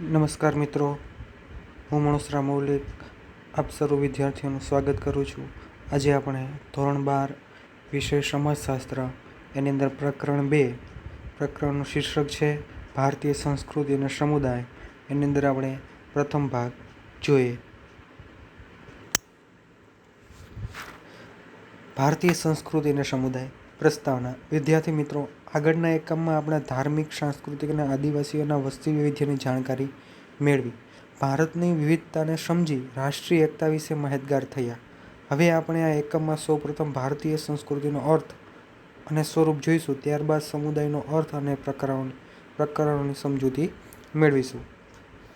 નમસ્કાર મિત્રો, હું મણોસરા મૌલિક આપ સર્વ વિદ્યાર્થીઓનું સ્વાગત કરું છું. આજે આપણે ધોરણ 12 વિષય સમાજશાસ્ત્ર એની અંદર પ્રકરણ 2, પ્રકરણનું શીર્ષક છે ભારતીય સંસ્કૃતિ અને સમુદાય. એની અંદર આપણે પ્રથમ ભાગ જોઈએ. ભારતીય સંસ્કૃતિ અને સમુદાય. પ્રસ્તાવના. વિદ્યાર્થી મિત્રો, આગળના એકમમાં આપણે ધાર્મિક, સાંસ્કૃતિક અને આદિવાસીઓના વસ્તી વૈવિધ્યની જાણકારી મેળવી, ભારતની વિવિધતાને સમજી રાષ્ટ્રીય એકતા વિશે માહિતગાર થયા. હવે આપણે આ એકમમાં સૌપ્રથમ ભારતીય સંસ્કૃતિનો અર્થ અને સ્વરૂપ જોઈશું, ત્યારબાદ સમુદાયનો અર્થ અને પ્રકરણોની સમજૂતી મેળવીશું.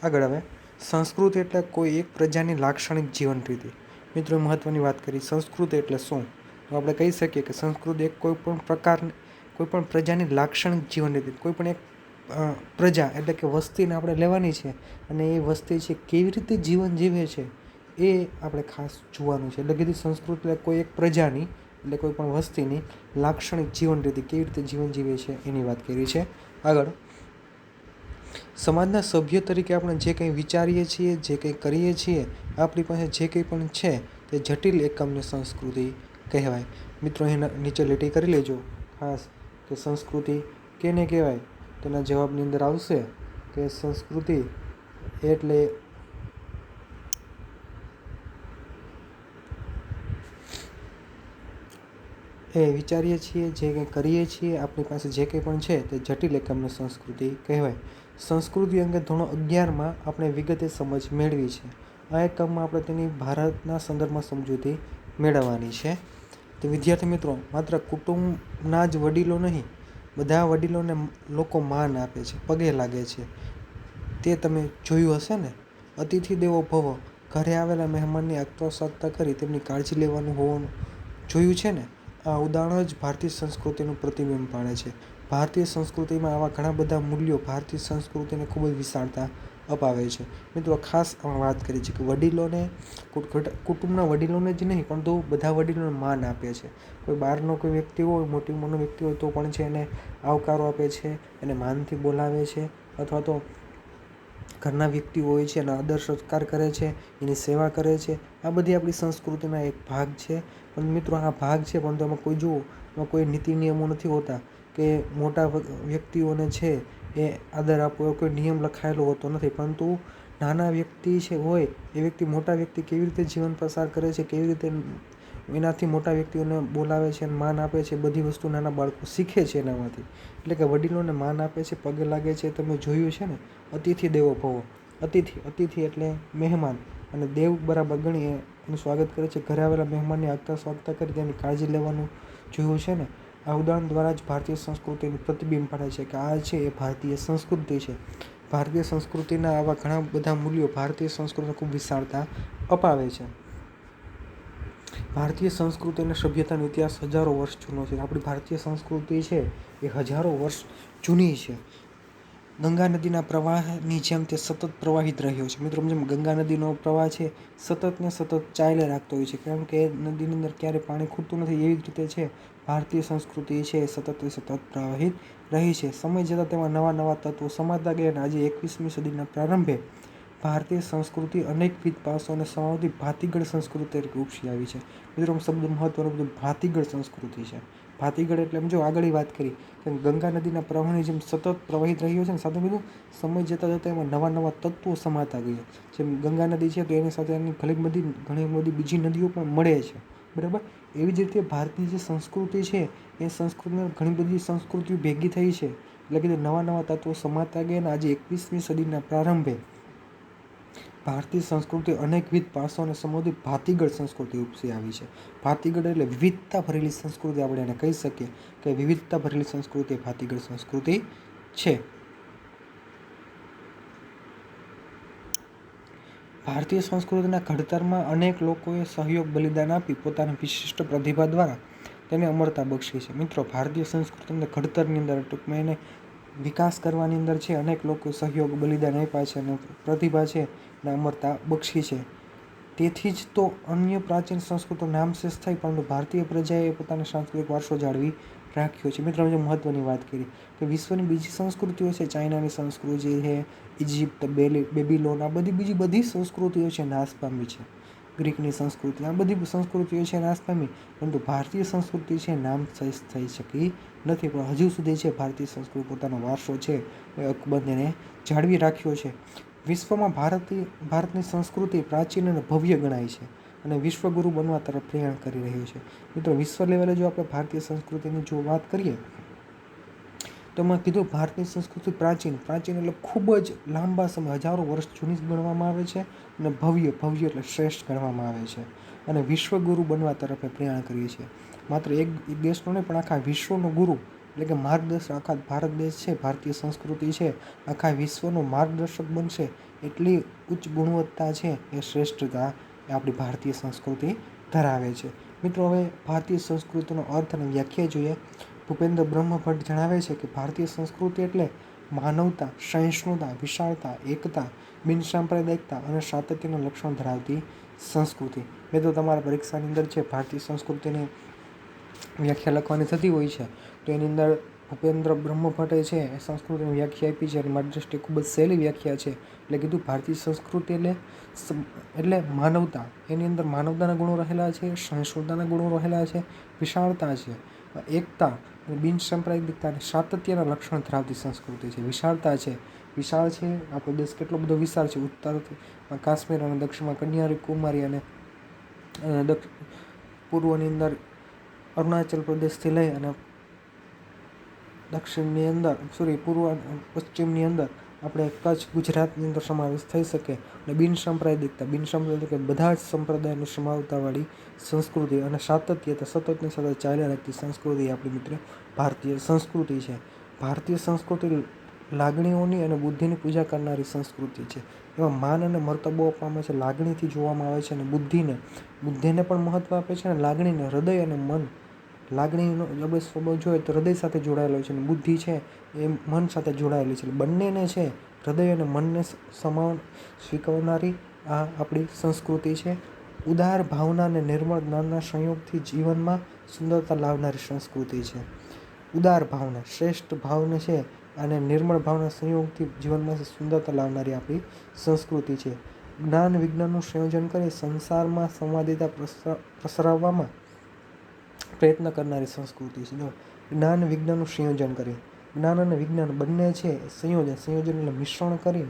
આગળ હવે સંસ્કૃતિ એટલે કોઈ એક પ્રજાની લાક્ષણિક જીવન રીતિ. મિત્રો, મહત્વની વાત કરી, સંસ્કૃતિ એટલે શું? તો આપણે કહી શકીએ કે સંસ્કૃતિ એક કોઈ પણ પ્રજાની લાક્ષણિક જીવન રીતિ, કોઈ પણ એક પ્રજા એટલે કે વસ્તીને આપણે લેવાની છે અને એ વસ્તી છે કેવી રીતે જીવન જીવે છે એ આપણે ખાસ જોવાનું છે. એટલે કીધું સંસ્કૃતિ એટલે કોઈ એક પ્રજાની એટલે કોઈ પણ વસ્તીની લાક્ષણિક જીવન રીતિ, કેવી રીતે જીવન જીવે છે એની વાત કરી છે. આગળ, સમાજના સભ્ય તરીકે આપણે જે કંઈ વિચારીએ છીએ, જે કંઈ કરીએ છીએ, આપણી પાસે જે કંઈ પણ છે તે જટિલ એકમને સંસ્કૃતિ કહેવાય. મિત્રો, એના નીચે લીટી કરી લેજો ખાસ કે સંસ્કૃતિ કેને કહેવાય. તેના જવાબની અંદર આવશે કે સંસ્કૃતિ એટલે એ વિચારીએ છીએ, જે કંઈ કરીએ છીએ, આપણી પાસે જે કંઈ પણ છે તે જટિલ એકમને સંસ્કૃતિ કહેવાય. સંસ્કૃતિ અંગે ધોરણ 11માં આપણે વિગતે સમજ મેળવી છે. આ એકમમાં આપણે તેની ભારતના સંદર્ભમાં સમજૂતી મેળવવાની છે. તો વિદ્યાર્થી મિત્રો, માત્ર કુટુંબના જ વડીલો નહીં, બધા વડીલોને લોકો માન આપે છે, પગે લાગે છે. તે તમે જોયું હશે ને. અતિથિ દેવો ભવ, ઘરે આવેલા મહેમાનની આગતા કરી તેમની કાળજી લેવાનું હોવાનું જોયું છે ને. આ ઉદાહરણ જ ભારતીય સંસ્કૃતિનું પ્રતિબિંબ પાડે છે. ભારતીય સંસ્કૃતિમાં આવા ઘણા બધા મૂલ્યો ભારતીય સંસ્કૃતિને ખૂબ જ વિશાળતા અપાવે છે. મિત્રો, ખાસ આમાં વાત કરી છે કે વડીલોને, કુટુંબના વડીલોને જ નહીં પરંતુ બધા વડીલોને માન આપે છે. કોઈ બહારનો કોઈ વ્યક્તિ હોય, મોટી ઉંમરનો વ્યક્તિ હોય તો પણ છે એને આવકારો આપે છે, એને માનથી બોલાવે છે, અથવા તો ઘરના વ્યક્તિ હોય છે એના આદર સત્કાર કરે છે, એની સેવા કરે છે. આ બધી આપણી સંસ્કૃતિના એક ભાગ છે. પણ મિત્રો, આ ભાગ છે પરંતુ એમાં કોઈ જુઓ, એમાં કોઈ નીતિ નિયમો નથી હોતા કે મોટા વ્યક્તિઓને છે એ આદર આપવો, કોઈ નિયમ લખાયેલો હોતો નથી. પરંતુ નાના વ્યક્તિ છે હોય એ વ્યક્તિ મોટા વ્યક્તિ કેવી રીતે જીવન પસાર કરે છે, કેવી રીતે એનાથી મોટા વ્યક્તિઓને બોલાવે છે અને માન આપે છે, બધી વસ્તુ નાના બાળકો શીખે છે એનામાંથી. એટલે કે વડીલોને માન આપે છે, પગે લાગે છે. તમે જોયું છે ને, અતિથિ દેવો ભવ. અતિથિ એટલે મહેમાન, અને દેવ બરાબર ગણીએ એનું સ્વાગત કરે છે. ઘરે આવેલા મહેમાનની આગતા સ્વાગતા કરી તેની કાળજી લેવાનું જોયું છે ને. આ ઉદાહરણ દ્વારા જ ભારતીય સંસ્કૃતિનું પ્રતિબિંબ પાડે છે કે આ છે એ ભારતીય સંસ્કૃતિ છે. ભારતીય સંસ્કૃતિના આવા ઘણા બધા મૂલ્યો ભારતીય સંસ્કૃતિને ખૂબ વિશાળતા અપાવે છે. ભારતીય સંસ્કૃતિ અને સભ્યતાનો ઇતિહાસ હજારો વર્ષ જૂનો છે. આપણી ભારતીય સંસ્કૃતિ છે એ હજારો વર્ષ જૂની છે. ગંગા નદીના પ્રવાહની જેમ તે સતત પ્રવાહિત રહ્યો છે. મિત્રો, જેમ ગંગા નદીનો પ્રવાહ છે સતત ને સતત ચાલ્યા રાખતો હોય છે, કારણ કે નદીની અંદર ક્યારેય પાણી ખૂટતું નથી. એવી જ રીતે છે ભારતીય સંસ્કૃતિ છે એ સતત પ્રવાહિત રહી છે. સમય જતાં તેમાં નવા નવા તત્વો સમાતા ગયા અને આજે 21મી સદીના પ્રારંભે ભારતીય સંસ્કૃતિ અનેકવિધ પાસાઓને સમાવતી ભાતીગળ સંસ્કૃતિ તરીકે ઉપસી આવી છે. મિત્રો, શબ્દ મહત્વનો બધું ભાતીગળ સંસ્કૃતિ છે. ભાતીગળ એટલે એમ જો આગળ વાત કરી કે ગંગા નદીના પ્રવાહની જેમ સતત પ્રવાહિત રહ્યો છે ને, સાથે બીજું સમય જતાં એમાં નવા નવા તત્વો સમાતા ગયા. જેમ ગંગા નદી છે તો એની સાથે એની ઘણી બધી બીજી નદીઓ પણ મળે છે, બરાબર. એવી જ રીતે ભારતીય જે સંસ્કૃતિ છે એ સંસ્કૃતિમાં ઘણી બધી સંસ્કૃતિઓ ભેગી થઈ છે. એટલે કે નવા નવા તત્વો સમાતા ગયા અને આજે 21મી સદીના પ્રારંભે ભારતીય સંસ્કૃતિ અનેકવિધ પાસાઓને સમાવતી ભાતીગળ સંસ્કૃતિ ઉપસી આવી છે. ભાતીગળ એટલે વિવિધતા ભરેલી સંસ્કૃતિ. આપણે એને કહી શકીએ કે વિવિધતા ભરેલી સંસ્કૃતિ એ ભાતીગળ સંસ્કૃતિ છે. ભારતીય સંસ્કૃતિના ઘડતરમાં અનેક લોકોએ સહયોગ, બલિદાન આપી પોતાની વિશિષ્ટ પ્રતિભા દ્વારા તેને અમરતા બક્ષી છે. મિત્રો, ભારતીય સંસ્કૃતિના ઘડતરની અંદર, ટૂંકમાં એને વિકાસ કરવાની અંદર છે અનેક લોકોએ સહયોગ, બલિદાન આપ્યા છે અને પ્રતિભા છે એને અમરતા બક્ષી છે. તેથી જ તો અન્ય પ્રાચીન સંસ્કૃતિઓ નામશેષ થઈ, પરંતુ ભારતીય પ્રજાએ પોતાનો સાંસ્કૃતિક વારસો જાળવી રાખ્યો છે. મિત્રો જે મહત્ત્વની વાત કરી કે વિશ્વની બીજી સંસ્કૃતિઓ છે, ચાઇનાની સંસ્કૃતિ છે, ઇજિપ્ત, બેબીલોન, આ બધી સંસ્કૃતિઓ છે નાશ પામી છે. ગ્રીકની સંસ્કૃતિ, આ બધી સંસ્કૃતિઓ છે નાશ પામી, પરંતુ ભારતીય સંસ્કૃતિ છે નામ થઈ શકી નથી. પણ હજુ સુધી છે ભારતીય સંસ્કૃતિ પોતાનો વારસો છે એ અકબંધ એને જાળવી રાખ્યો છે. વિશ્વમાં ભારતની સંસ્કૃતિ પ્રાચીન અને ભવ્ય ગણાય છે અને વિશ્વગુરુ બનવા તરફ પ્રયાણ કરી રહ્યું છે. મિત્રો વિશ્વ લેવલે જો આપણે ભારતીય સંસ્કૃતિની જો વાત કરીએ તો મેં કીધું ભારતની સંસ્કૃતિ પ્રાચીન એટલે ખૂબ જ લાંબા સમય, હજારો વર્ષ જૂની ગણવામાં આવે છે અને ભવ્ય એટલે શ્રેષ્ઠ ગણવામાં આવે છે અને વિશ્વગુરુ બનવા તરફ પ્રયાણ કરીએ છીએ. માત્ર એક દેશનો નહીં પણ આખા વિશ્વનો ગુરુ એટલે કે માર્ગદર્શક, આખા ભારત દેશ છે, ભારતીય સંસ્કૃતિ છે, આખા વિશ્વનો માર્ગદર્શક બનશે એટલી ઉચ્ચ ગુણવત્તા છે એ શ્રેષ્ઠતા એ આપણી ભારતીય સંસ્કૃતિ ધરાવે છે. મિત્રો હવે ભારતીય સંસ્કૃતિનો અર્થ અને વ્યાખ્યા જોઈએ. ભૂપેન્દ્ર બ્રહ્મભટ્ટ જણાવે છે કે ભારતીય સંસ્કૃતિ એટલે માનવતા, સહિષ્ણુતા, વિશાળતા, એકતા, બિનસાંપ્રદાયિકતા અને સાતત્યના લક્ષણ ધરાવતી સંસ્કૃતિ. મિત્રો તમારા પરીક્ષાની અંદર છે ભારતીય સંસ્કૃતિની વ્યાખ્યા લખવાની થતી હોય છે તો એની અંદર ભૂપેન્દ્ર બ્રહ્મભટ્ટે છે એ સંસ્કૃતિની વ્યાખ્યા આપી છે અને મારી દૃષ્ટિએ ખૂબ જ સહેલી વ્યાખ્યા છે. એટલે કીધું ભારતીય સંસ્કૃતિ એટલે માનવતા, એની અંદર માનવતાના ગુણો રહેલા છે, સહિષ્ણુતાના ગુણો રહેલા છે, વિશાળતા છે, એકતા અને બિનસાંપ્રદાયિકતા અને સાતત્યના લક્ષણ ધરાવતી સંસ્કૃતિ છે. વિશાળતા છે, વિશાળ છે, આપણો દેશ કેટલો બધો વિશાળ છે. ઉત્તર કાશ્મીર અને દક્ષિણમાં કન્યાકુમારી અને પૂર્વની અંદર અરુણાચલ પ્રદેશથી લઈ અને દક્ષિણની અંદર પશ્ચિમની અંદર આપણે કચ્છ, ગુજરાતની અંદર સમાવેશ થઈ શકે. અને બિનસાંપ્રદાયિકતા બધા જ સંપ્રદાયને સમાવતાવાળી સંસ્કૃતિ અને સાતત્ય સતતને સતત ચાલ્યા રાખતી સંસ્કૃતિ આપણી મિત્ર ભારતીય સંસ્કૃતિ છે. ભારતીય સંસ્કૃતિ લાગણીઓની અને બુદ્ધિની પૂજા કરનારી સંસ્કૃતિ છે. એમાં માન અને મર્તબો આપવામાં છે, લાગણીથી જોવામાં આવે છે અને બુદ્ધિને પણ મહત્ત્વ આપે છે અને લાગણીને, હૃદય અને મન, લાગણીનો આપણે સ્વભાવ જોઈએ તો હૃદય સાથે જોડાયેલો છે અને બુદ્ધિ છે એ મન સાથે જોડાયેલી છે. બંનેને છે હૃદય અને મનને સમાન સ્વીકારનારી આ આપણી સંસ્કૃતિ છે. ઉદાર ભાવના અને નિર્મળ જ્ઞાનના સંયોગથી જીવનમાં સુંદરતા લાવનારી સંસ્કૃતિ છે. ઉદાર ભાવના, શ્રેષ્ઠ ભાવને છે અને નિર્મળ ભાવના સંયોગથી જીવનમાં સુંદરતા લાવનારી આપણી સંસ્કૃતિ છે. જ્ઞાન વિજ્ઞાનનું સંયોજન કરી સંસારમાં સંવાદિતા પ્રસરાવવામાં પ્રયત્ન કરનારી સંસ્કૃતિ છે. જ્ઞાન વિજ્ઞાનનું સંયોજન કરી, જ્ઞાન અને વિજ્ઞાન બંને છે સંયોજન એટલે મિશ્રણ કરી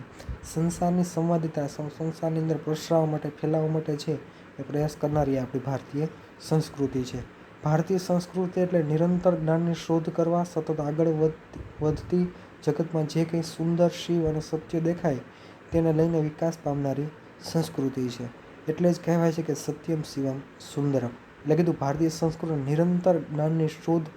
સંસારની સંવાદિતા સંસારની અંદર પ્રસરાવવા માટે, ફેલાવવા માટે છે એ પ્રયાસ કરનારી આપણી ભારતીય સંસ્કૃતિ છે. ભારતીય સંસ્કૃતિ એટલે નિરંતર જ્ઞાનની શોધ કરવા, સતત આગળ વધતી, જગતમાં જે કંઈ સુંદર, શિવ અને સત્ય દેખાય તેને લઈને વિકાસ પામનારી સંસ્કૃતિ છે. એટલે જ કહેવાય છે કે સત્યમ શિવમ સુંદરમ. એટલે કીધું ભારતીય સંસ્કૃતિ નિરંતર જ્ઞાનની શોધ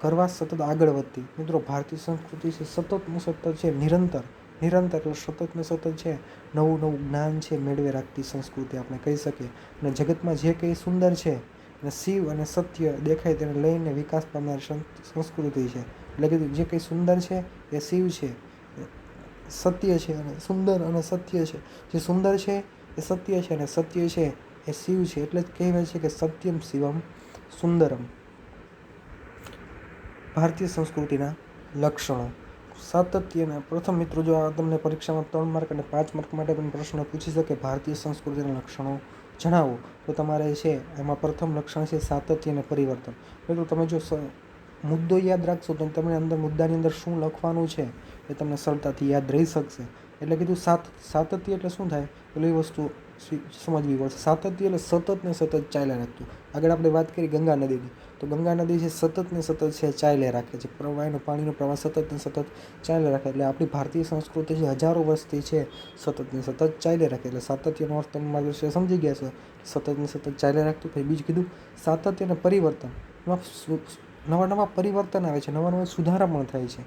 કરવા, સતત આગળ વધતી. મિત્રો ભારતીય સંસ્કૃતિ છે સતત ને સતત છે, નિરંતર એટલે સતત ને સતત છે નવું જ્ઞાન છે મેળવે રાખતી સંસ્કૃતિ આપણે કહી શકીએ. અને જગતમાં જે કંઈ સુંદર છે અને શિવ અને સત્ય દેખાય તેને લઈને વિકાસ પામનારી સંસ્કૃતિ છે. એટલે કે જે કંઈ સુંદર છે એ શિવ છે, સત્ય છે અને સુંદર અને સત્ય છે. જે સુંદર છે એ સત્ય છે અને સત્ય છે એ શિવ છે. એટલે જ કહેવાય છે કે સત્યમ શિવમ સુંદરમ. ભારતીય સંસ્કૃતિના લક્ષણો. સાતત્યના પ્રથમ મિત્રો જો આ તમને પરીક્ષામાં 3 માર્ક અને 5 માર્ક માટે પણ પ્રશ્ન પૂછી શકે ભારતીય સંસ્કૃતિના લક્ષણો જણાવો તો તમારે છે એમાં પ્રથમ લક્ષણ છે સાતત્ય અને પરિવર્તન. મિત્રો તમે જો મુદ્દો યાદ રાખશો તો તમને અંદર મુદ્દાની અંદર શું લખવાનું છે એ તમને સરળતાથી યાદ રહી શકશે. એટલે કીધું સાતત્ય એટલે શું થાય પેલી વસ્તુ સમજવી પડશે. સાતત્ય એટલે સતત ને સતત ચાલ્યા રાખતું. આગળ આપણે વાત કરી ગંગા નદીની તો ગંગા નદી છે સતત ને સતત છે ચાલ્યા રાખે છે. પ્રવાહનો પાણીનો પ્રવાહ સતત ને સતત ચાલ્યા રાખે. એટલે આપણી ભારતીય સંસ્કૃતિ છે હજારો વર્ષથી છે સતત ને સતત ચાલ્યા રાખે. એટલે સાતત્યનો અર્થ તમે મારી વિશે સમજી ગયા છો, સતત ને સતત ચાલ્યા રાખતું. પછી બીજું કીધું સાતત્ય અને પરિવર્તન. એમાં નવા પરિવર્તન આવે છે, નવા સુધારા પણ થાય છે.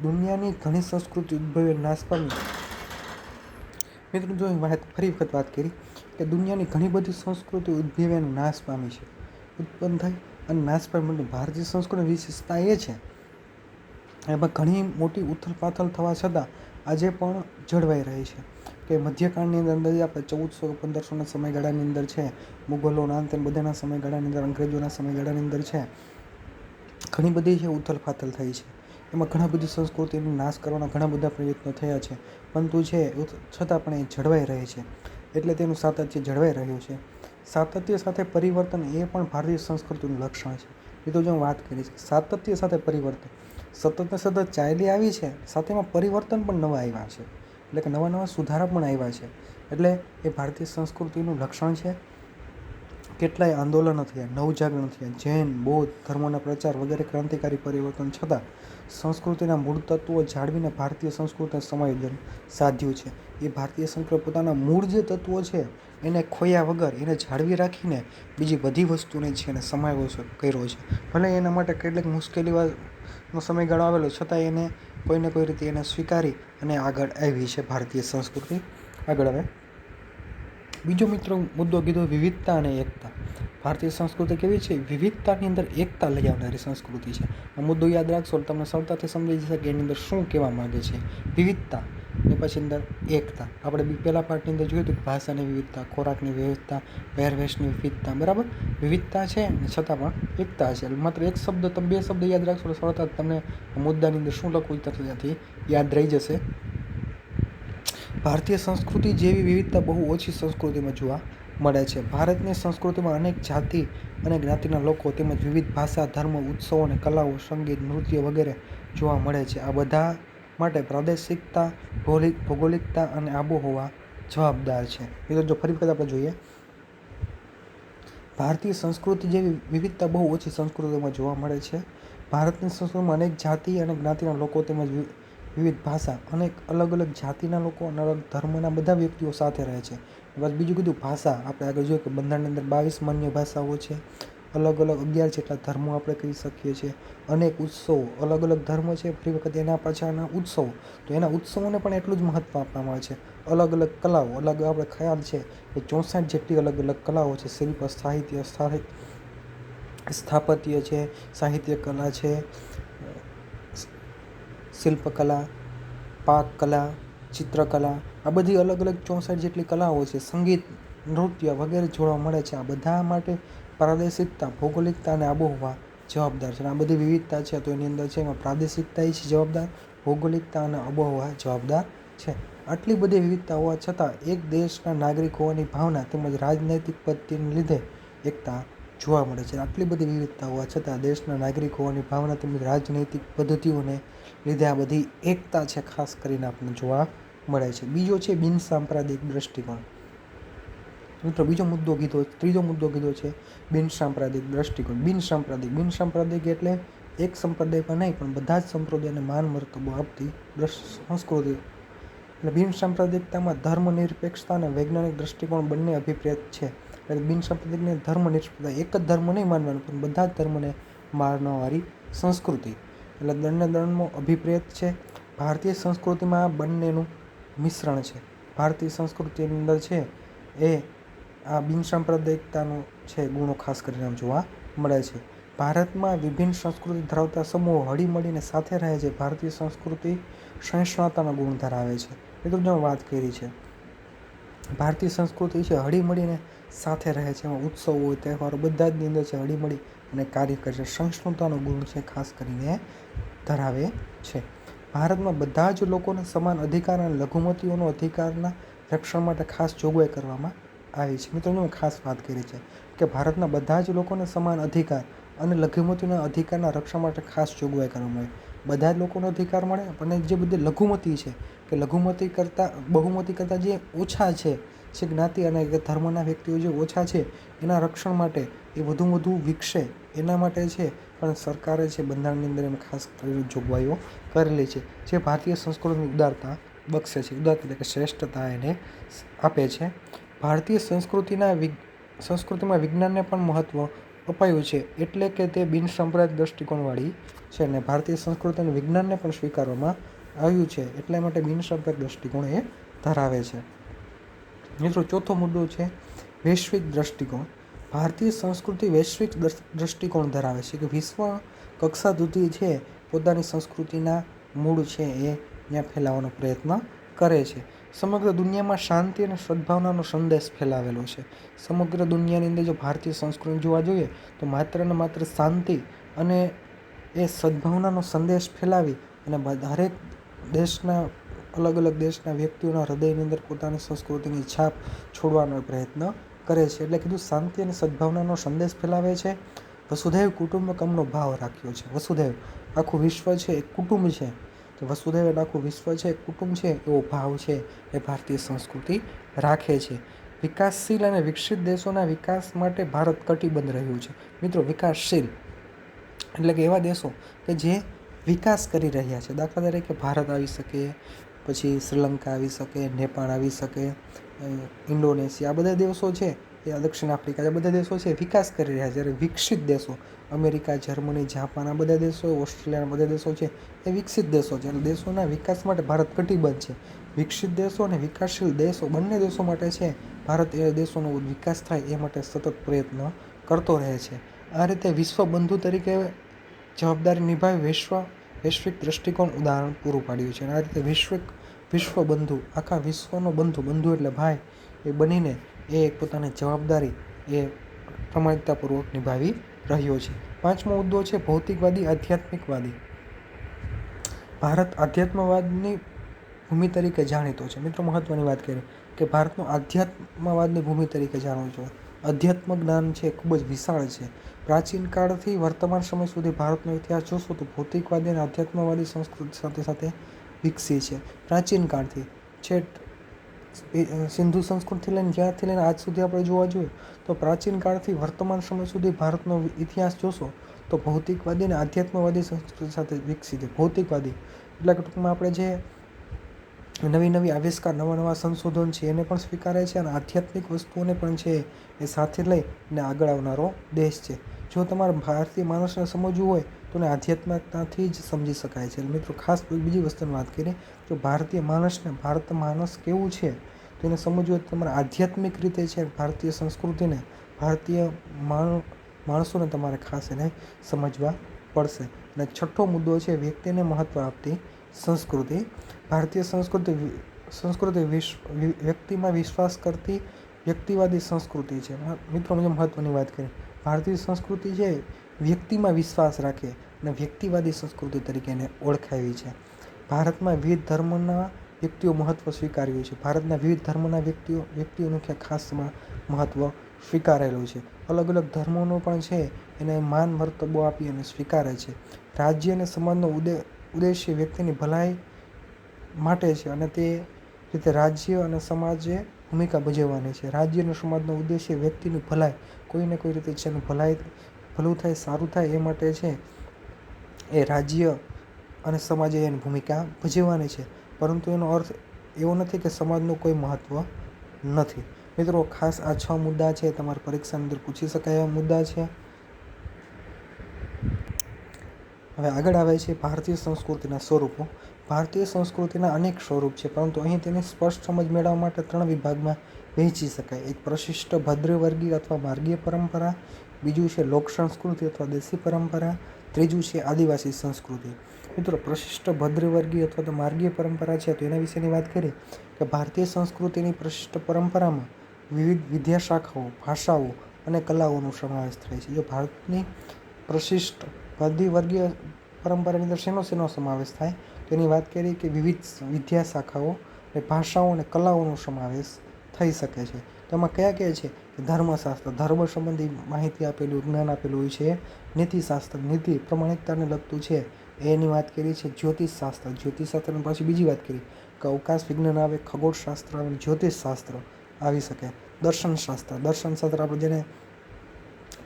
દુનિયાની ઘણી સંસ્કૃતિ ઉદ્ભવે નાશ પામી. મિત્રો જો ફરી વખત વાત કરી કે દુનિયાની ઘણી બધી સંસ્કૃતિ ઉદ્ભવે અને નાશ પામી છે, ઉત્પન્ન થઈ અને નાશ પામી. ભારતીય સંસ્કૃતિની વિશેષતા એ છે એમાં ઘણી મોટી ઉથલપાથલ થવા છતાં આજે પણ જળવાઈ રહી છે. કે મધ્યકાળની અંદર આપણે 1400-1500ના સમયગાળાની અંદર છે મુગલોના અંતે બધાના સમયગાળાની અંદર, અંગ્રેજોના સમયગાળાની અંદર છે ઘણી બધી છે ઉથલપાથલ થઈ છે, એમાં ઘણા બધી સંસ્કૃતિનો નાશ કરવાના ઘણા બધા પ્રયત્નો થયા છે, પરંતુ છે છતાં પણ એ જળવાઈ રહે છે, એટલે તેનું સાતત્ય જળવાઈ રહ્યું છે. સાતત્ય સાથે પરિવર્તન એ પણ ભારતીય સંસ્કૃતિનું લક્ષણ છે. એ તો જો હું વાત કરીશ, સાતત્ય સાથે પરિવર્તન સતત ને સતત ચાલી આવી છે, સાથે એમાં પરિવર્તન પણ નવા આવ્યા છે, એટલે કે નવા નવા સુધારા પણ આવ્યા છે, એટલે એ ભારતીય સંસ્કૃતિનું લક્ષણ છે. કેટલાય આંદોલનો થયા, નવજાગરણ થયા, જૈન બૌદ્ધ ધર્મોના પ્રચાર વગેરે ક્રાંતિકારી પરિવર્તન છતાં સંસ્કૃતિના મૂળ તત્વો જાળવીને ભારતીય સંસ્કૃતિને સમાયોજન સાધ્યું છે. એ ભારતીય સંસ્કૃતિ પોતાના મૂળ જે તત્વો છે એને ખોયા વગર એને જાળવી રાખીને બીજી બધી વસ્તુને છે એને સમાવેશ કર્યો છે. ભલે એના માટે કેટલીક મુશ્કેલીનો સમયગાળો આવેલો, છતાં એને કોઈને કોઈ રીતે એને સ્વીકારી અને આગળ આવી છે ભારતીય સંસ્કૃતિ. આગળ હવે બીજો મિત્રો મુદ્દો કીધો વિવિધતા અને એકતા. ભારતીય સંસ્કૃતિ કેવી છે? વિવિધતાની અંદર એકતા લઈ આવનારી સંસ્કૃતિ છે. આ મુદ્દો યાદ રાખશો એટલે તમને સરળતાથી સમજી જશે કે એની અંદર શું કહેવા માંગે છે. વિવિધતા ને પછી અંદર એકતા. આપણે પહેલા પાર્ટની અંદર જોયું હતું કે ભાષાની વિવિધતા, ખોરાકની વિવિધતા, પહેરવેશની વિવિધતા, બરાબર. વિવિધતા છે છતાં પણ એકતા છે. માત્ર એક શબ્દ, તમે બે શબ્દ યાદ રાખશો તો સરળતાથી તમને મુદ્દાની અંદર શું લખવું ત્યાંથી યાદ રહી જશે. ભારતીય સંસ્કૃતિ જેવી વિવિધતા બહુ ઓછી સંસ્કૃતિમાં જોવા મળે છે. ભારતની સંસ્કૃતિમાં અનેક જાતિ અને જ્ઞાતિના લોકો તેમજ વિવિધ ભાષા, ધર્મ, ઉત્સવો અને કલાઓ, સંગીત, નૃત્ય વગેરે જોવા મળે છે. આ બધા માટે પ્રાદેશિકતા, ભૌગોલિકતા અને આબોહવા જવાબદાર છે. મિત્રો જો ફરી વખત આપણે જોઈએ, ભારતીય સંસ્કૃતિ જેવી વિવિધતા બહુ ઓછી સંસ્કૃતિમાં જોવા મળે છે. ભારતની સંસ્કૃતિમાં અનેક જાતિ અને જ્ઞાતિના લોકો તેમજ વિવિધ ભાષા, અનેક અલગ અલગ જાતિના લોકો અને અલગ ધર્મના બધા વ્યક્તિઓ સાથે રહે છે. બસ બીજું કીધું ભાષા, આપણે આગળ જોયું કે બંધારણની અંદર 22 માન્ય ભાષાઓ છે, અલગ અલગ 11 જેટલા ધર્મો આપણે કહી શકીએ છીએ, અનેક ઉત્સવો, અલગ અલગ ધર્મ છે, ફરી વખત એના પાછળના ઉત્સવો, તો એના ઉત્સવોને પણ એટલું જ મહત્ત્વ આપવામાં આવે છે. અલગ અલગ કલાઓ, અલગ આપણે ખ્યાલ છે કે 64 જેટલી અલગ અલગ કલાઓ છે, શિલ્પ, સાહિત્ય, સ્થાપત્ય છે, સાહિત્ય કલા છે, શિલ્પકલા, પાકકલા, ચિત્રકલા, આ બધી અલગ અલગ 64 જેટલી કલાઓ છે, સંગીત, નૃત્ય વગેરે જોવા મળે છે. આ બધા માટે પ્રાદેશિકતા, ભૌગોલિકતા અને આબોહવા જવાબદાર છે. આ બધી વિવિધતા છે તો એની અંદર છે એમાં પ્રાદેશિકતા છે જવાબદાર, ભૌગોલિકતા અને આબોહવા જવાબદાર છે. આટલી બધી વિવિધતા હોવા છતાં એક દેશના નાગરિક હોવાની ભાવના તેમજ રાજનૈતિક પદ્ધતિને લીધે એકતા જોવા મળે છે. આટલી બધી વિવિધતા હોવા છતાં દેશના નાગરિક હોવાની ભાવના તેમજ રાજનૈતિક પદ્ધતિઓને લીધે આ બધી એકતા છે ખાસ કરીને આપણને જોવા મળે છે. બીજો છે બિનસાંપ્રદાયિક દ્રષ્ટિકોણ. મિત્રો ત્રીજો મુદ્દો કીધો છે બિનસાંપ્રદાયિક દ્રષ્ટિકોણ. બિનસાંપ્રદાયિક એટલે એક સંપ્રદાયમાં નહીં પણ બધા જ સંપ્રદાયને માન મર્તબો આપતી સંસ્કૃતિ. એટલે બિનસાંપ્રદાયિકતામાં ધર્મનિરપેક્ષતા અને વૈજ્ઞાનિક દ્રષ્ટિકોણ બંને અભિપ્રેત છે. એટલે બિનસાંપ્રદાયિકને ધર્મનિરપેક્ષતા, એક જ ધર્મ નહીં માનવાનો પણ બધા જ ધર્મને માનવાવાળી સંસ્કૃતિ. એટલે બંને અભિપ્રેત છે. ભારતીય સંસ્કૃતિમાં બંનેનું મિશ્રણ છે. ભારતીય સંસ્કૃતિની અંદર છે એ આ બિનસાંપ્રદાયિકતાનો છે ગુણો ખાસ કરીને જોવા મળે છે. ભારતમાં વિભિન્ન સંસ્કૃતિ ધરાવતા સમૂહો હળીમળીને સાથે રહે છે. ભારતીય સંસ્કૃતિ સહિષ્ણુતાનો ગુણ ધરાવે છે. મિત્રો જો વાત કરી છે, ભારતીય સંસ્કૃતિ છે હળીમળીને સાથે રહે છે. એમાં ઉત્સવો હોય, તહેવારો બધા જ ની અંદર છે હળીમળી અને કાર્ય કરે છે. સહિષ્ણુતાનો ગુણ છે ખાસ કરીને ધરાવે છે. ભારતમાં બધા જ લોકોને સમાન અધિકાર અને લઘુમતીઓનો અધિકારના રક્ષણ માટે ખાસ જોગવાઈ કરવામાં આવી છે. મિત્રો મેં ખાસ વાત કરી છે કે ભારતના બધા જ લોકોને સમાન અધિકાર અને લઘુમતીના અધિકારના રક્ષણ માટે ખાસ જોગવાઈ કરવામાં આવી. બધા જ લોકોનો અધિકાર મળે અને જે બધી લઘુમતી છે કે લઘુમતી કરતાં બહુમતી કરતાં જે ઓછા છે, જે જ્ઞાતિ અને ધર્મના વ્યક્તિઓ જે ઓછા છે એના રક્ષણ માટે એ વધુ વિકસે એના માટે છે પણ સરકારે છે બંધારણની અંદર એમ ખાસ જોગવાઈઓ કરેલી છે જે ભારતીય સંસ્કૃતિની ઉદારતા બક્ષે છે. ઉદારતા એટલે કે શ્રેષ્ઠતા એને આપે છે. ભારતીય સંસ્કૃતિમાં વિજ્ઞાનને પણ મહત્ત્વ અપાયું છે, એટલે કે તે બિનસાંપ્રદાયિક દ્રષ્ટિકોણવાળી છે અને ભારતીય સંસ્કૃતિ અને વિજ્ઞાનને પણ સ્વીકારવામાં આવ્યું છે, એટલા માટે બિનસાંપ્રદાયિક દ્રષ્ટિકોણ એ ધરાવે છે. મિત્રો ચોથો મુદ્દો છે વૈશ્વિક દ્રષ્ટિકોણ. ભારતીય સંસ્કૃતિ વૈશ્વિક દ્રષ્ટિકોણ ધરાવે છે કે વિશ્વ કક્ષા સુધી છે પોતાની સંસ્કૃતિના મૂળ છે એ ત્યાં ફેલાવવાનો પ્રયત્ન કરે છે. સમગ્ર દુનિયામાં શાંતિ અને સદ્ભાવનાનો સંદેશ ફેલાવેલો છે. સમગ્ર દુનિયાની અંદર જો ભારતીય સંસ્કૃતિ જોવા જોઈએ તો માત્ર ને માત્ર શાંતિ અને એ સદભાવનાનો સંદેશ ફેલાવી અને દરેક દેશના અલગ અલગ દેશના વ્યક્તિઓના હૃદયની અંદર પોતાની સંસ્કૃતિની છાપ છોડવાનો પ્રયત્ન કરે છે. એટલે કીધું શાંતિ અને સદભાવનાનો સંદેશ ફેલાવે છે. વસુધૈવ કુટુંબકમનો ભાવ રાખ્યો છે. વસુધૈવ આખું વિશ્વ છે એક કુટુંબ છે, તો વસુધૈવ એટલે આખું વિશ્વ છે એક કુટુંબ છે એવો ભાવ છે એ ભારતીય સંસ્કૃતિ રાખે છે. વિકાસશીલ અને વિકસિત દેશોના વિકાસ માટે ભારત કટિબદ્ધ રહ્યું છે. મિત્રો, વિકાસશીલ એટલે કે એવા દેશો કે જે વિકાસ કરી રહ્યા છે. દાખલા તરીકે ભારત આવી શકે, પછી શ્રીલંકા આવી શકે, નેપાળ આવી શકે, ઇન્ડોનેશિયા, આ બધા દેશો છે એ દક્ષિણ આફ્રિકા, આ બધા દેશો છે વિકાસ કરી રહ્યા છે. જ્યારે વિકસિત દેશો અમેરિકા, જર્મની, જાપાન, આ બધા દેશો, ઓસ્ટ્રેલિયા, બધા દેશો છે એ વિકસિત દેશો છે. અને દેશોના વિકાસ માટે ભારત કટિબદ્ધ છે. વિકસિત દેશો અને વિકાસશીલ દેશો બંને દેશો માટે છે ભારત એ દેશોનો વિકાસ થાય એ માટે સતત પ્રયત્ન કરતો રહે છે. આ રીતે વિશ્વ બંધુ તરીકે જવાબદારી નિભાવી વૈશ્વિક દ્રષ્ટિકોણ ઉદાહરણ પૂરું પાડ્યું છે. અને આ રીતે વિશ્વ બંધુ, આખા વિશ્વનો બંધુ એટલે ભાઈ, એ બનીને એ પોતાની જવાબદારી એ પ્રમાણિકતાપૂર્વક નિભાવી રહ્યો છે. પાંચમો મુદ્દો છે ભૌતિકવાદી આધ્યાત્મિકવાદી. ભારત આધ્યાત્મવાદની ભૂમિ તરીકે જાણીતો છે. મિત્રો, મહત્વની વાત કરીએ કે ભારતનો આધ્યાત્મવાદની ભૂમિ તરીકે જાણવું છે. અધ્યાત્મ જ્ઞાન છે ખૂબ જ વિશાળ છે. પ્રાચીન કાળથી વર્તમાન સમય સુધી ભારતનો ઇતિહાસ જોશો તો ભૌતિકવાદી અને આધ્યાત્મવાદી સંસ્કૃતિ સાથે સાથે વિકસી છે. પ્રાચીન કાળથી છેટ સિંધુ સંસ્કૃતિ લઈને જ્યાંથી લઈને આજ સુધી આપણે જોવા જોઈએ તો પ્રાચીન કાળથી વર્તમાન સમય સુધી ભારતનો ઇતિહાસ જોશો તો ભૌતિકવાદી અને આધ્યાત્મવાદી સંસ્કૃતિ સાથે વિકસી છે. ભૌતિકવાદી એટલે કે ટૂંકમાં આપણે જે નવી આવિષ્કાર, નવા સંશોધન છે એને પણ સ્વીકારે છે અને આધ્યાત્મિક વસ્તુઓને પણ છે એ સાથે લઈને આગળ આવનારો દેશ છે. જો તમારે ભારતીય માણસને સમજવું હોય તો એને આધ્યાત્મિકતાથી જ સમજી શકાય છે. મિત્રો, ખાસ બીજી વસ્તુની વાત કરીએ તો ભારતીય માણસ કેવું છે તો એને સમજવું હોય તો તમારે આધ્યાત્મિક રીતે છે ભારતીય સંસ્કૃતિને, ભારતીય માણસોને તમારે ખાસ એને સમજવા પડશે. અને છઠ્ઠો મુદ્દો છે વ્યક્તિને મહત્ત્વ આપતી સંસ્કૃતિ. ભારતીય સંસ્કૃતિ વ્યક્તિમાં વિશ્વાસ કરતી વ્યક્તિવાદી સંસ્કૃતિ છે. મિત્રો, મહત્ત્વની વાત કરીએ, ભારતીય સંસ્કૃતિ છે વ્યક્તિમાં વિશ્વાસ રાખે અને વ્યક્તિવાદી સંસ્કૃતિ તરીકે એને ઓળખાવી છે. ભારતમાં વિવિધ ધર્મના વ્યક્તિઓ મહત્ત્વ સ્વીકાર્યું છે. ભારતના વિવિધ ધર્મના વ્યક્તિઓનું ખાસ મહત્ત્વ સ્વીકારેલું છે. અલગ અલગ ધર્મોનો પણ છે એને માન મર્તબો આપી અને સ્વીકારે છે. રાજ્ય અને સમાજનો ઉદ્દેશ્ય વ્યક્તિની ભલાઈ માટે છે અને તે રીતે રાજ્ય અને સમાજે ભૂમિકા ભજવવાની છે. રાજ્ય અને સમાજનો ઉદ્દેશ્ય વ્યક્તિની ભલાઈ, કોઈને કોઈ રીતે જેનું ભલું થાય, સારું થાય એ માટે છે એ રાજ્ય અને સમાજે એની ભૂમિકા ભજવવાની છે. પરંતુ એનો અર્થ એવો નથી કે સમાજનું કોઈ મહત્ત્વ નથી. મિત્રો, ખાસ આ 6 મુદ્દા છે તમારી પરીક્ષાની અંદર પૂછી શકાય એવા મુદ્દા છે. હવે આગળ આવે છે ભારતીય સંસ્કૃતિના સ્વરૂપો. ભારતીય સંસ્કૃતિના અનેક સ્વરૂપ છે, પરંતુ અહીં તેની સ્પષ્ટ સમજ મેળવવા માટે 3 વિભાગમાં વહેંચી શકાય. એક પ્રશિષ્ટ ભદ્રવર્ગીય અથવા માર્ગીય પરંપરા, બીજું છે લોક સંસ્કૃતિ અથવા દેશી પરંપરા, ત્રીજું છે આદિવાસી સંસ્કૃતિ. મિત્રો, પ્રશિષ્ટ ભદ્રવર્ગીય અથવા તો માર્ગીય પરંપરા છે તો એના વિશેની વાત કરીએ કે ભારતીય સંસ્કૃતિની પ્રશિષ્ટ પરંપરામાં વિવિધ વિદ્યાશાખાઓ, ભાષાઓ અને કલાઓનો સમાવેશ થાય છે. જો ભારતની પ્રશિષ્ટ ભદ્રવર્ગીય પરંપરાની અંદર શેનો સમાવેશ થાય તો એની વાત કરીએ કે વિવિધ વિદ્યાશાખાઓ, ભાષાઓ અને કલાઓનો સમાવેશ થઈ શકે છે. તો એમાં કયા છે કે ધર્મશાસ્ત્ર, ધર્મ સંબંધી માહિતી આપેલું, જ્ઞાન આપેલું હોય છે. નીતિશાસ્ત્ર, નીતિ પ્રમાણિકતાને લગતું છે એની વાત કરી છે. જ્યોતિષશાસ્ત્રની પાછી બીજી વાત કરી કે અવકાશ વિજ્ઞાન આવે, ખગોળશાસ્ત્ર આવે, જ્યોતિષશાસ્ત્ર આવી શકે. દર્શનશાસ્ત્ર આપણે જેને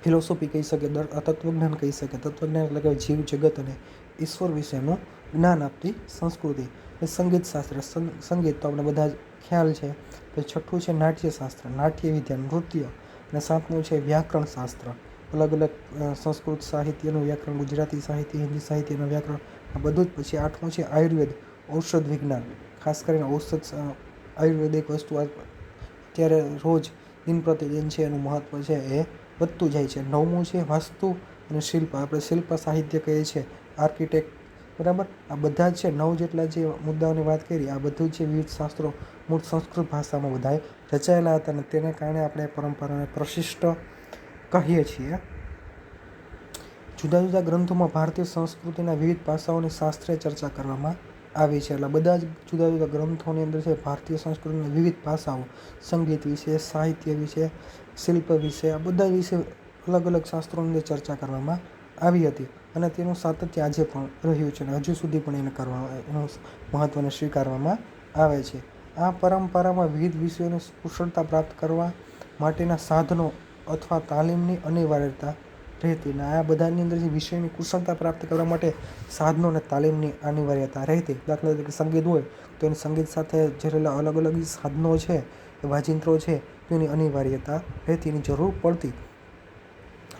ફિલોસોફી કહી શકીએ, તત્વજ્ઞાન કહી શકીએ. તત્વજ્ઞાન એટલે કે જીવ જગત અને ઈશ્વર વિશેનું જ્ઞાન આપતી સંસ્કૃતિ. સંગીતશાસ્ત્ર, સંગીત તો આપણે બધા જ ખ્યાલ છે. પછી છઠ્ઠું છે નાટ્યશાસ્ત્ર, નાટ્ય વિદ્યા, નૃત્ય. અને સાતમું છે વ્યાકરણ શાસ્ત્ર, અલગ અલગ સંસ્કૃત સાહિત્યનું વ્યાકરણ, ગુજરાતી સાહિત્ય, હિન્દી સાહિત્યનું વ્યાકરણ, આ બધું જ. પછી આઠમું છે આયુર્વેદ, ઔષધ વિજ્ઞાન, ખાસ કરીને આયુર્વેદિક વસ્તુ અત્યારે રોજ દિન પ્રતિદિન છે એનું મહત્ત્વ છે એ વધતું જાય છે. નવમું છે વાસ્તુ અને શિલ્પ, આપણે શિલ્પ સાહિત્ય કહીએ છીએ, આર્કિટેક્ટ, બરાબર. આ બધા જ છે 9 જેટલા જે મુદ્દાઓની વાત કરી, આ બધું છે વિવિધ શાસ્ત્રો મૂળ સંસ્કૃત ભાષામાં બધાય રચાયેલા હતા અને તેને કારણે આપણે પરંપરાને પ્રશિષ્ટ કહીએ છીએ. જુદા જુદા ગ્રંથોમાં ભારતીય સંસ્કૃતિના વિવિધ પાસાઓની શાસ્ત્રીય ચર્ચા કરવામાં આવી છે. એટલે બધા જ જુદા જુદા ગ્રંથોની અંદર છે ભારતીય સંસ્કૃતિના વિવિધ પાસાઓ, સંગીત વિશે, સાહિત્ય વિશે, શિલ્પ વિશે, આ બધા વિશે અલગ અલગ શાસ્ત્રોની અંદર ચર્ચા કરવામાં આવી હતી અને તેનું સાતત્ય આજે પણ રહ્યું છે અને હજુ સુધી પણ એનું મહત્ત્વને સ્વીકારવામાં આવે છે. આ પરંપરામાં વિવિધ વિષયોની કુશળતા પ્રાપ્ત કરવા માટેના સાધનો અથવા તાલીમની અનિવાર્યતા રહેતી. અને આ બધાની અંદર જે વિષયની કુશળતા પ્રાપ્ત કરવા માટે સાધનો અને તાલીમની અનિવાર્યતા રહેતી. દાખલા તરીકે સંગીત હોય તો એની સંગીત સાથે જોડેલા અલગ અલગ સાધનો છે, વાજિંત્રો છે, તો એની અનિવાર્યતા રહેતી, એની જરૂર પડતી.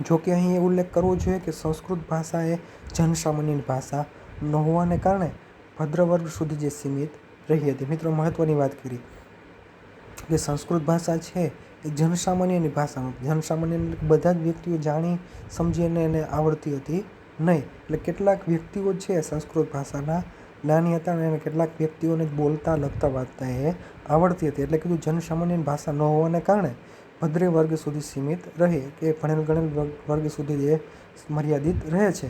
જોકે અહીં એ ઉલ્લેખ કરવો જોઈએ કે સંસ્કૃત ભાષા એ જનસામાન્યની ભાષા ન હોવાને કારણે ભદ્ર વર્ગ સુધી જે સીમિત રહી હતી. મિત્રો, મહત્ત્વની વાત કરી કે સંસ્કૃત ભાષા છે એ જનસામાન્યની ભાષા નહોતી. જનસામાન્ય બધા જ વ્યક્તિઓ જાણી સમજીને એને આવડતી હતી નહીં. એટલે કેટલાક વ્યક્તિઓ છે સંસ્કૃત ભાષાના જ્ઞાની હતા અને કેટલાક વ્યક્તિઓને બોલતા, લખતા, વાંચતા એ આવડતી હતી. એટલે કીધું જનસામાન્યની ભાષા ન હોવાને કારણે ભદ્ર વર્ગ સુધી સીમિત રહે કે ભણેલ ગણેલ વર્ગ સુધી એ મર્યાદિત રહે છે.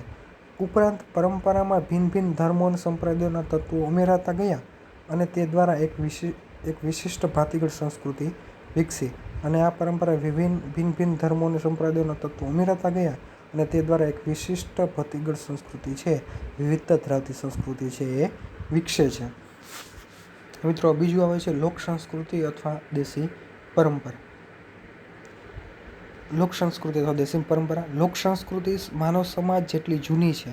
ઉપરાંત પરંપરામાં ભિન્ન ભિન્ન ધર્મો અને સંપ્રદાયોના તત્વો ઉમેરાતા ગયા અને તે દ્વારા એક વિશિષ્ટ ભાતીગળ સંસ્કૃતિ વિકસી. અને આ પરંપરા ભિન્ન ભિન્ન ધર્મો અને સંપ્રદાયોના તત્વો ઉમેરાતા ગયા અને તે દ્વારા એક વિશિષ્ટ ભાતીગળ સંસ્કૃતિ છે, વિવિધતા ધરાવતી સંસ્કૃતિ છે એ વિકસે છે. મિત્રો, બીજું આવે છે લોક સંસ્કૃતિ અથવા દેશી પરંપરા. લોક સંસ્કૃતિ અથવા દેશી પરંપરા. લોક સંસ્કૃતિ માનવ સમાજ જેટલી જૂની છે.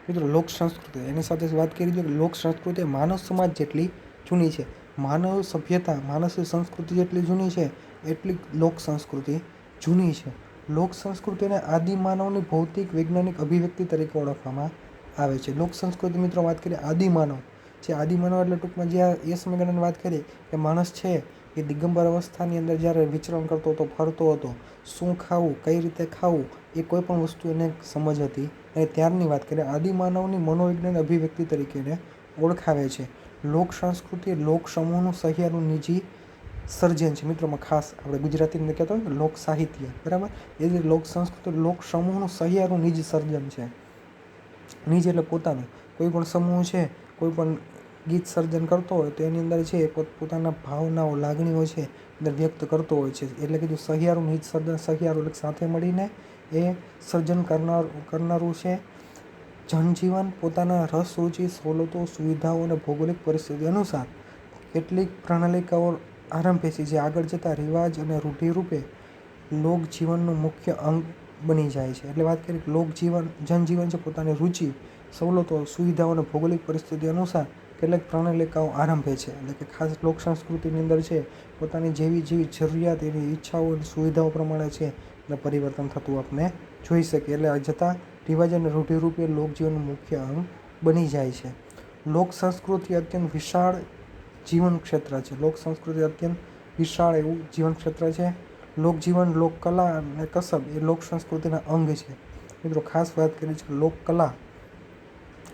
મિત્રો, લોક સંસ્કૃતિ એની સાથે વાત કરી દો કે લોક સંસ્કૃતિ માનવ સમાજ જેટલી જૂની છે. માનવ સભ્યતા, માનવ સંસ્કૃતિ જેટલી જૂની છે એટલી લોક સંસ્કૃતિ જૂની છે. લોક સંસ્કૃતિને આદિમાનવની ભૌતિક વૈજ્ઞાનિક અભિવ્યક્તિ તરીકે ઓળખવામાં આવે છે. લોક સંસ્કૃતિ, મિત્રો, વાત કરીએ આદિમાનવ જે આદિમાનવ એટલે ટૂંકમાં જે એ સમયગાળાની વાત કરીએ કે માણસ છે એ દિગંબર અવસ્થાની અંદર જ્યારે વિચરણ કરતો હતો, ફરતો હતો, શું ખાવું, કઈ રીતે ખાવું, એ કોઈ પણ વસ્તુ એને સમજ હતી અને ત્યારની વાત કરીએ આદિમાનવની મનોવૈજ્ઞાનિક અભિવ્યક્તિ તરીકે એને ઓળખાવે છે. લોક સંસ્કૃતિ લોક સમૂહનું સહિયારું નિજી સર્જન છે. મિત્રોમાં ખાસ આપણે ગુજરાતીમાં કહેતા હોય ને લોક સાહિત્ય, બરાબર, એ જે લોક સંસ્કૃતિ લોક સમૂહનું સહિયારું નિજ સર્જન છે. નિજ એટલે પોતાનું. કોઈ પણ સમૂહ છે, કોઈ પણ ગીત સર્જન કરતો હોય તો એની અંદર છે પોતાના ભાવનાઓ, લાગણીઓ છે અંદર વ્યક્ત કરતો હોય છે. એટલે કીધું સહિયારું નિજ સર્જન. સહિયારું એટલે સાથે મળીને એ સર્જન કરનારું છે. જનજીવન પોતાના રસ, રુચિ, સવલતો, સુવિધાઓ અને ભૌગોલિક પરિસ્થિતિ અનુસાર કેટલીક પ્રણાલિકાઓ આરંભે છે જે આગળ જતાં રિવાજ અને રૂઢિરૂપે લોકજીવનનું મુખ્ય અંગ બની જાય છે. એટલે વાત કરીએ કે જનજીવન છે પોતાની રુચિ, સવલતો, સુવિધાઓ અને ભૌગોલિક પરિસ્થિતિ અનુસાર કેટલીક પ્રણાલિકાઓ આરંભે છે. એટલે કે ખાસ લોક સંસ્કૃતિની અંદર છે પોતાની જેવી જરૂરિયાત, એવી ઈચ્છાઓ અને સુવિધાઓ પ્રમાણે છે એટલે પરિવર્તન થતું આપણે જોઈ શકીએ. એટલે જતાં રિવાજ અને રૂઢિરૂપે લોકજીવનનું મુખ્ય અંગ બની જાય છે. લોક સંસ્કૃતિ અત્યંત વિશાળ જીવન ક્ષેત્ર છે. લોક સંસ્કૃતિ અત્યંત વિશાળ એવું જીવન ક્ષેત્ર છે. લોકજીવન, લોકકલા અને કસબ એ લોક સંસ્કૃતિના અંગ છે. મિત્રો, ખાસ વાત કરી છે કે લોકકલા,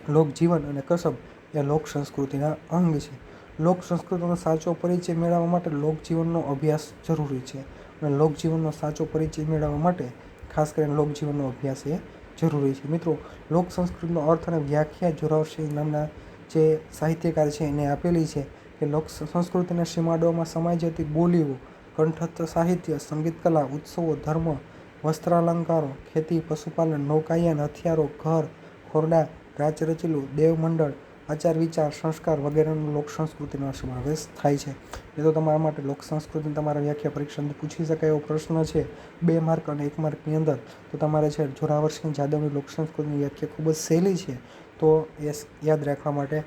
લોકજીવન અને કસબ એ લોક સંસ્કૃતિના અંગ છે. લોક સંસ્કૃતિનો સાચો પરિચય મેળવવા માટે લોકજીવનનો અભ્યાસ જરૂરી છે અને લોકજીવનનો સાચો પરિચય મેળવવા માટે ખાસ કરીને લોકજીવનનો અભ્યાસ એ જરૂરી છે. મિત્રો, લોક સંસ્કૃતિનો અર્થ અને વ્યાખ્યા જોરાવરસિંહ નામના જે સાહિત્યકાર છે એને આપેલી છે કે લોક સંસ્કૃતિના સીમાડાઓમાં સમાઈ જતી બોલીઓ, કંઠસ્થ સાહિત્ય, સંગીતકલા, ઉત્સવો, ધર્મ, વસ્ત્રાલંકારો, ખેતી, પશુપાલન, નૌકાયાન, હથિયારો, ઘર, ખોરડા, રાચરચીલું, દેવમંડળ, આચાર વિચાર, સંસ્કાર વગેરેનો લોક સંસ્કૃતિનો સમાવેશ થાય છે. એ તો તમારા માટે લોક સંસ્કૃતિની તમારા વ્યાખ્યા પરીક્ષામાં પૂછી શકાય એવો પ્રશ્ન છે 2 માર્ક અને 1 માર્કની અંદર. તો તમારે છે જોરાવરસિંહ જાદવની લોક સંસ્કૃતિની વ્યાખ્યા ખૂબ જ સહેલી છે. તો એ યાદ રાખવા માટે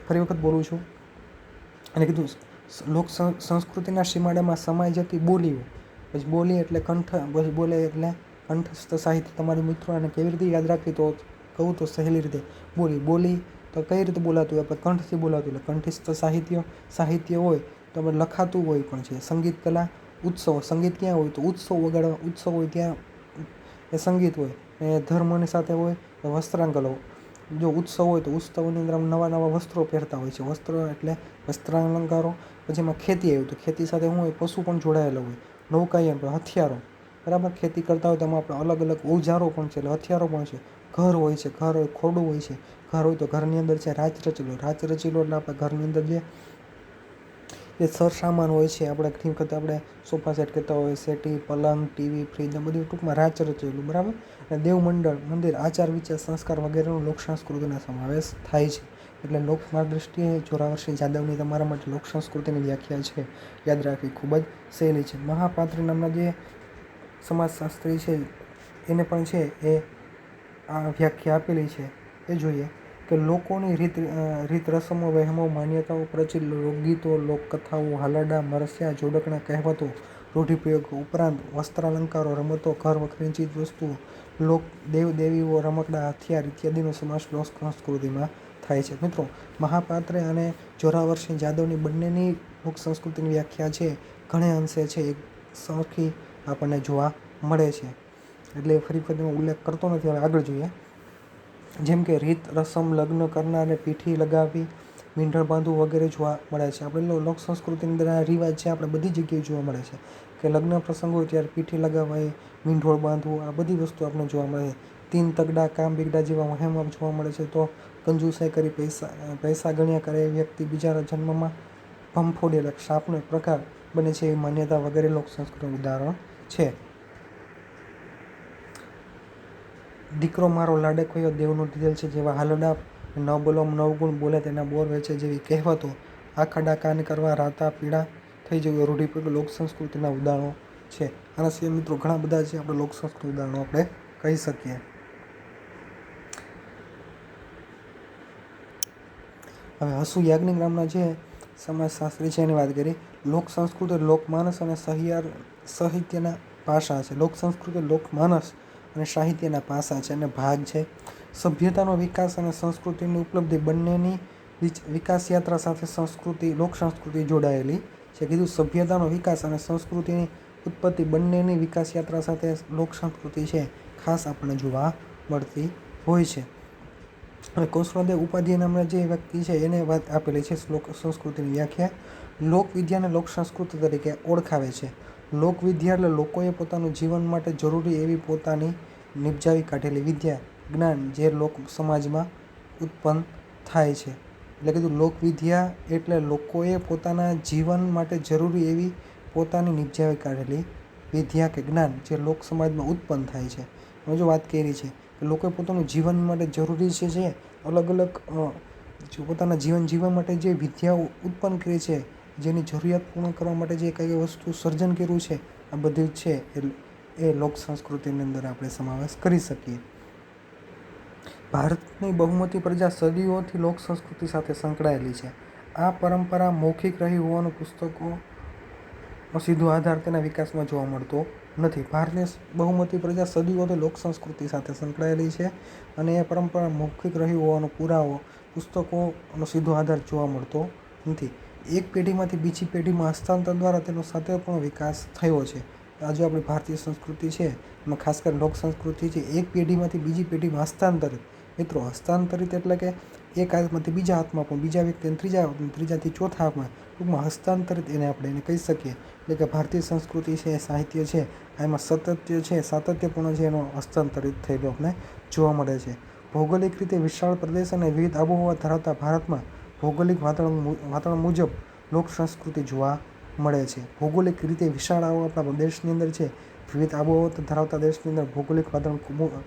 ફરી વખત બોલું છું અને કીધું લોક સંસ્કૃતિના સીમાડામાં સમાઈ જતી બોલીઓ. પછી બોલી એટલે પછી બોલે એટલે કંઠસ્થ સાહિત્ય. તમારી મિત્રો અને કેવી રીતે યાદ રાખવી તો કહું તો સહેલી રીતે બોલી તો કઈ રીતે બોલાતું હોય, આપણે કંઠથી બોલાતું એટલે કંઠસ્થ સાહિત્ય હોય તો આપણે લખાતું હોય પણ છે. સંગીત કલા, ઉત્સવ, સંગીત ક્યાં હોય તો ઉત્સવ વગાડવા, ઉત્સવ હોય ત્યાં એ સંગીત હોય. એ ધર્મની સાથે હોય તો વસ્ત્રાંગલો. જો ઉત્સવ હોય તો ઉત્સવની અંદર નવા નવા વસ્ત્રો પહેરતા હોય છે. વસ્ત્ર એટલે વસ્ત્રાલંકારો. પછી એમાં ખેતી આવ્યું તો ખેતી સાથે શું હોય, પશુ પણ જોડાયેલા હોય. નૌકાયાન, હથિયારો, બરાબર. ખેતી કરતા હોય તો એમાં આપણે અલગ અલગ ઓજારો પણ છે, એટલે હથિયારો પણ છે. ઘર હોય છે, ઘર હોય, ખોડું હોય છે. ઘર હોય તો ઘરની અંદર છે રાચ રચેલો, રાચ રચેલો એટલે આપણે ઘરની અંદર જે સરસામાન હોય છે, આપણે ઘણી વખત આપણે સોફા સેટ કહેતા હોય, સેટી, પલંગ, ટીવી, ફ્રીજ, આ બધું ટૂંકમાં રાચ રચેલું, બરાબર. અને દેવમંડળ, મંદિર, આચાર વિચાર, સંસ્કાર વગેરેનો લોક સંસ્કૃતિનો સમાવેશ થાય છે. એટલે લોકમાર્ગ દ્રષ્ટિએ જોરાવરસિંહ જાદવની તમારા માટે લોક સંસ્કૃતિની વ્યાખ્યા છે યાદ રાખવી ખૂબ જ સહેલી છે. મહાપાત્રી નામના જે સમાજશાસ્ત્રી છે એને પણ છે એ આ વ્યાખ્યા આપેલી છે. એ જોઈએ કે લોકોની રીત રસમો, વહેમો, માન્યતાઓ, પ્રચલિત લોકગીતો, લોકકથાઓ, હાલરડાં, મરસિયા, જોડકણા, કહેવતો, રૂઢિપ્રયોગો ઉપરાંત વસ્ત્રાલંકારો, રમતો, ઘર વખરીની ચીજ વસ્તુઓ, લોક દેવદેવીઓ, રમકડાં, હથિયાર ઇત્યાદિનો સમાવેશ લોક સંસ્કૃતિમાં થાય છે. મિત્રો, મહાપાત્રે અને જોરાવરસિંહ જાદવની બંનેની લોક સંસ્કૃતિની વ્યાખ્યા છે ઘણે અંશે છે એક સરખી આપણને જોવા મળે છે. એટલે ફરી ઉલ્લેખ કરતો નથી, હવે આગળ જોઈએ. જેમ કે રીત રસમ, લગ્ન કરનારને પીઠી લગાવવી, મીંઢળ બાંધવું વગેરે જોવા મળે છે. આપણે લોક સંસ્કૃતિની અંદર આ રિવાજ છે આપણે બધી જગ્યાએ જોવા મળે છે કે લગ્ન પ્રસંગ હોય ત્યારે પીઠી લગાવાય, મીંઢોળ બાંધવું, આ બધી વસ્તુ આપણને જોવા મળે છે. તીન તગડા, કામ બીગડા જેવા વહેમ જોવા મળે છે. તો કંજુસાઈ કરી પૈસા ગણ્યા કરે એ વ્યક્તિ બીજાના જન્મમાં ભંફોડી એટલે શાપનો એક પ્રકાર બને છે એવી માન્યતા વગેરે લોક સંસ્કૃતિનું ઉદાહરણ છે. દીકરો મારો લાડકવયો દેવનું દીધેલ છે જેવા હાલરડાં, ન બોલો નવગુણ બોલે તેના બોર વેચે જેવી કહેવતો, આખાડા કાન કરવા રાતા પીળા થઈ જવું રૂઢિપ્રયોગ લોક સંસ્કૃતિના ઉદાહરણો છે. આના સિવાય મિત્રો ઘણા બધા છે આપણે લોક સંસ્કૃતિ ઉદાહરણો આપણે કહી શકીએ. હવે હસુ યાજ્ઞિક નામના જે સમાજશાસ્ત્રી છે એની વાત કરી. લોક સંસ્કૃતિ લોકમાનસ અને સાહિત્યના પાસા છે. લોક સંસ્કૃતિ લોકમાનસ અને સાહિત્યના પાસા છે અને ભાગ છે. સભ્યતાનો વિકાસ અને સંસ્કૃતિની ઉપલબ્ધિ બંનેની વિકાસ યાત્રા સાથે લોક સંસ્કૃતિ જોડાયેલી છે. કીધું સભ્યતાનો વિકાસ અને સંસ્કૃતિની ઉત્પત્તિ બંનેની વિકાસ યાત્રા સાથે લોક સંસ્કૃતિ છે ખાસ આપણને જોવા મળતી હોય છે. અને કૌશલદેવ ઉપાધ્યાય નામના જે વ્યક્તિ છે એને વાત આપેલી છે લોક સંસ્કૃતિની વ્યાખ્યા. લોકવિદ્યાને લોક સંસ્કૃતિ તરીકે ઓળખાવે છે. લોકવિદ્યા એટલે લોકોએ પોતાનું જીવન માટે જરૂરી એવી પોતાની નિપજાવી કાઢેલી વિદ્યા, જ્ઞાન જે લોક સમાજમાં ઉત્પન્ન થાય છે. એટલે કીધું લોકવિદ્યા એટલે લોકોએ પોતાના જીવન માટે જરૂરી એવી પોતાની નિપજાવી કાઢેલી વિદ્યા કે જ્ઞાન જે લોક સમાજમાં ઉત્પન્ન થાય છે. અમે જો વાત કરી છે કે લોકોએ પોતાનું જીવન માટે જરૂરી છે જે અલગ અલગ પોતાના જીવન જીવવા માટે જે વિદ્યાઓ ઉત્પન્ન કરી છે, જેની જરૂરિયાત પૂર્ણ કરવા માટે જે કઈ વસ્તુ સર્જન કર્યું છે, આ બધું છે એ લોક સંસ્કૃતિની અંદર આપણે સમાવેશ કરી શકીએ. ભારતની બહુમતી પ્રજા સદીઓથી લોક સંસ્કૃતિ સાથે સંકળાયેલી છે. આ પરંપરા મૌખિક રહી હોવાનું પુસ્તકોનો સીધો આધાર તેના વિકાસમાં જોવા મળતો નથી. ભારતની બહુમતી પ્રજા સદીઓથી લોક સંસ્કૃતિ સાથે સંકળાયેલી છે અને એ પરંપરા મૌખિક રહી હોવાનો પુરાવો પુસ્તકોનો સીધો આધાર જોવા મળતો નથી. એક પેઢીમાંથી બીજી પેઢીમાં હસ્તાંતર દ્વારા તેનો સાતત્યપૂર્ણ વિકાસ થયો છે. આજે આપણી ભારતીય સંસ્કૃતિ છે એમાં ખાસ કરીને લોક સંસ્કૃતિ છે એક પેઢીમાંથી બીજી પેઢીમાં હસ્તાંતરિત. મિત્રો, હસ્તાંતરિત એટલે કે એક હાથમાંથી બીજા હાથમાં પણ બીજા વ્યક્તિને ત્રીજાથી ચોથા હાથમાં, ટૂંકમાં હસ્તાંતરિત એને કહી શકીએ. એટલે કે ભારતીય સંસ્કૃતિ છે, સાહિત્ય છે, એમાં સાતત્યપૂર્ણ છે એનો હસ્તાંતરિત થયેલો આપણે જોવા મળે છે. ભૌગોલિક રીતે વિશાળ પ્રદેશ અને વિવિધ આબોહવા ધરાવતા ભારતમાં ભૌગોલિક વાતાવરણ મુજબ લોક સંસ્કૃતિ જોવા મળે છે. ભૌગોલિક રીતે વિશાળ આપણા દેશની અંદર છે, વિવિધ આબોહવા ધરાવતા દેશની અંદર ભૌગોલિક વાતાવરણ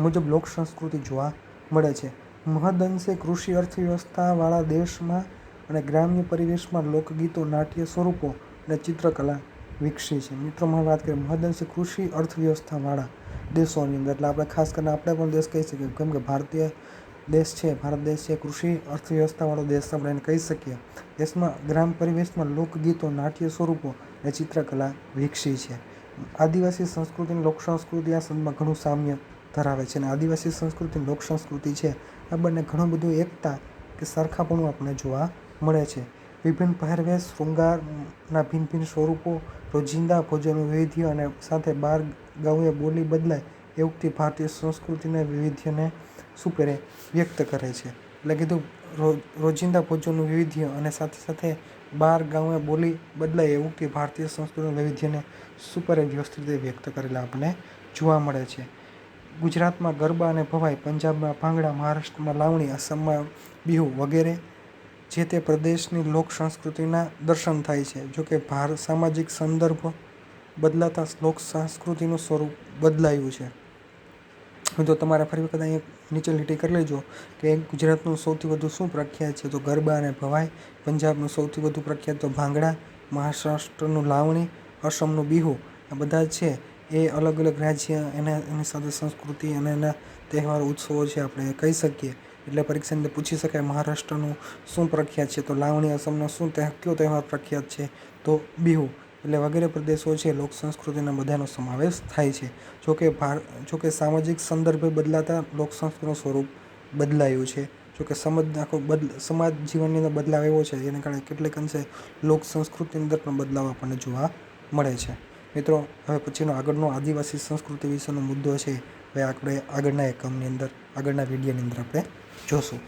મુજબ લોક સંસ્કૃતિ જોવા મળે છે. મહદઅંશે કૃષિ અર્થવ્યવસ્થાવાળા દેશમાં અને ગ્રામ્ય પરિવેશમાં લોકગીતો, નાટ્ય સ્વરૂપો અને ચિત્રકલા વિકસી છે. મિત્રોમાં વાત કરીએ મહદઅંશે કૃષિ અર્થવ્યવસ્થાવાળા દેશોની અંદર, એટલે આપણે ખાસ કરીને આપણે પણ દેશ કહી શકીએ કેમ કે ભારત દેશ છે કૃષિ અર્થવ્યવસ્થાવાળો દેશ આપણે એને કહી શકીએ. દેશમાં ગ્રામ પરિવેશમાં લોકગીતો, નાટ્ય સ્વરૂપો અને ચિત્રકલા વિકસી છે. આદિવાસી સંસ્કૃતિ અને લોક સંસ્કૃતિ આ સંદર્ભમાં ઘણું સામ્ય ધરાવે છે અને આદિવાસી સંસ્કૃતિ અને લોક સંસ્કૃતિ છે આ બંને ઘણું બધું એકતા કે સરખાપણું આપણને જોવા મળે છે. વિભિન્ન પહેરવેશ, શૃંગારના ભિન્ન સ્વરૂપો, રોજિંદા ભોજનનું વૈવિધ્ય અને સાથે બાર ગાઉએ બોલી બદલાય એ ઉક્તિ ભારતીય સંસ્કૃતિના વૈવિધ્યને વ્યક્ત કરે છે. એટલે કીધું રોજિંદા ભોજનનું વૈવિધ્ય અને સાથે સાથે બાર ગાઉએ બોલી બદલાય એવું કે ભારતીય સંસ્કૃતિના વૈવિધ્યને સુપર વ્યવસ્થિત રીતે વ્યક્ત કરેલા આપણને જોવા મળે છે. ગુજરાતમાં ગરબા અને ભવાઈ, પંજાબમાં ભાંગડા, મહારાષ્ટ્રમાં લાવણી, આસામમાં બિહુ વગેરે જે તે પ્રદેશની લોક સંસ્કૃતિના દર્શન થાય છે. જોકે સામાજિક સંદર્ભ બદલાતા લોક સંસ્કૃતિનું સ્વરૂપ બદલાયું છે. તો તમારે ફરી વખત અહીંયા નીચે લીટી કરી લેજો કે ગુજરાતનું સૌથી વધુ શું પ્રખ્યાત છે, તો ગરબા અને ભવાઈ, પંજાબનું સૌથી વધુ પ્રખ્યાત તો ભાંગડા, મહારાષ્ટ્રનું લાવણી, અસમનું બિહુ. આ બધા છે એ અલગ અલગ રાજ્ય એની સાથે સંસ્કૃતિ અને એના તહેવાર ઉત્સવો છે આપણે કહી શકીએ. એટલે પરીક્ષાની અંદર પૂછી શકાય મહારાષ્ટ્રનું શું પ્રખ્યાત છે, તો લાવણી. અસમનો કયો તહેવાર પ્રખ્યાત છે, તો બિહુ. એટલે વગેરે પ્રદેશો છે લોક સંસ્કૃતિના બધાનો સમાવેશ થાય છે. જોકે સામાજિક સંદર્ભે બદલાતા લોક સંસ્કૃતિનું સ્વરૂપ બદલાયું છે. જોકે સમાજ જીવનની અંદર બદલાવ એવો છે એને કારણે કેટલેક અંશે લોક સંસ્કૃતિની અંદર પણ બદલાવ આપણને જોવા મળે છે. મિત્રો, હવે પછીનો આગળનો આદિવાસી સંસ્કૃતિ વિશેનો મુદ્દો છે હવે આપણે આગળના એકમની અંદર આગળના વિડીયોની અંદર આપણે જોશું.